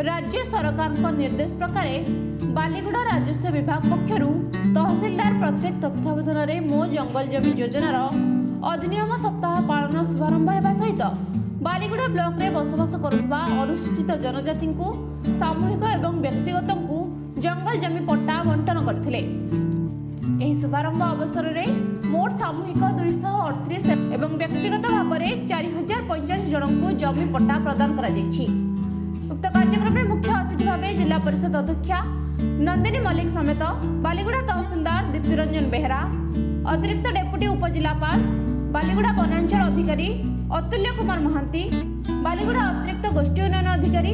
राज्य सरकार निर्देश प्रकार बालीगुड़ा राजस्व विभाग पक्षर तहसीलदार प्रत्येक तत्वावधान में मो जंगल जमी योजनार अधिनियम सप्ताह पालन शुभारंभ होगा सहित बालीगुड़ा ब्लॉक में बसवास करुवा अनुसूचित जनजाति को सामूहिक एवं व्यक्तिगत जंगल जमी पट्टा बंटन करथिले। शुभारंभ अवसर में मोट सामूहिक 238 एवं व्यक्तिगत भाव में 4045 जन को जमी पट्टा प्रदान करा जायछि। उक्त कार्यक्रम में मुख्य अतिथि भाव जिला परिषद अध्यक्षा नंदिनी मल्लिक समेत बालीगुड़ा तहसीलदार दीप्तिरंजन बेहरा, अतिरिक्त डेपुटी उपजिलापाल बालीगुड़ा वनांचल अधिकारी अतुल्य कुमार महांती, बालीगुड़ा अतिरिक्त गोष्ठी उन्नयन अधिकारी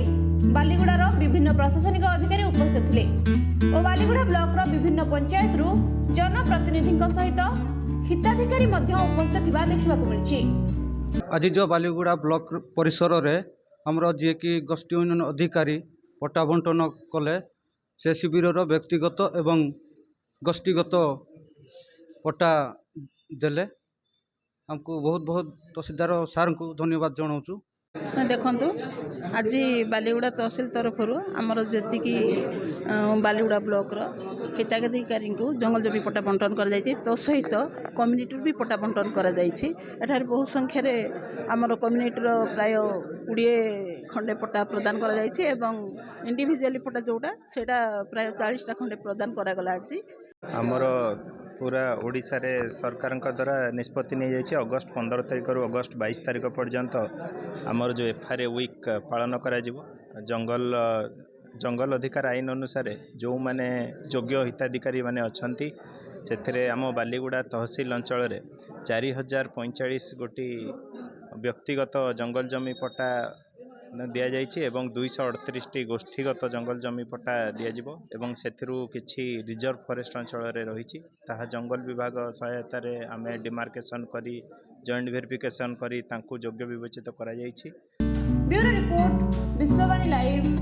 बालीगुड़ार विभिन्न प्रशासनिक अधिकारी उपस्थित थे और बालीगुड़ा ब्लॉक विभिन्न पंचायत जनप्रतिनिधि सहित हिताधिकारी उपस्थित देखा मिली। आज जो बालीगुड़ा ब्लॉक परिसर रे हमरो जे कि गोष्ठी उन्नयन अधिकारी पट्टा बंटन कले से शिविर व्यक्तिगत एवं गोष्ठीगत पट्टा देले हमको बहुत बहुत तहसीलदार सार को धन्यवाद जनाऊँ। देखु आज बालीगुड़ा तहसील तरफ आमर जी बालीगुड़ा ब्लॉक हिताधिकारी को जंगल जमी पट्टा बंटन कर तो सहित कम्युनिटी भी पट्टा बंटन कर बहुत संख्यार आमर कम्युनिटी प्राय 20 खंडे पट्टा प्रदान कर इंडिविजुअली पट्टा जोटा से प्राय 40टा खंडे प्रदान करागला। आमर पूरा ओडिशा रे सरकार द्वारा निष्पत्ति नहीं जाइए अगस्ट 15 तारिख रु अगस्ट 22 तारिख पर्यंत आमर जो FRA वीक पालन करा जंगल जंगल अधिकार आईन अनुसार जो माने योग्य हिताधिकारी माने अच्छी से आम बालीगुड़ा तहसील अंचल 4045 गोटी व्यक्तिगत जंगल जमी पट्टा दि जाइए एवं 238 गोष्ठीगत जंगल जमी पट्टा दिज्व एवं से किसी रिजर्व फॉरेस्ट अंचल रही जंगल विभाग सहायता आम डिमार्केशन करी जॉइंट वेरिफिकेशन करी तांकु योग्य विवेचित करा जाइछि। Bureau report Vishwavani live.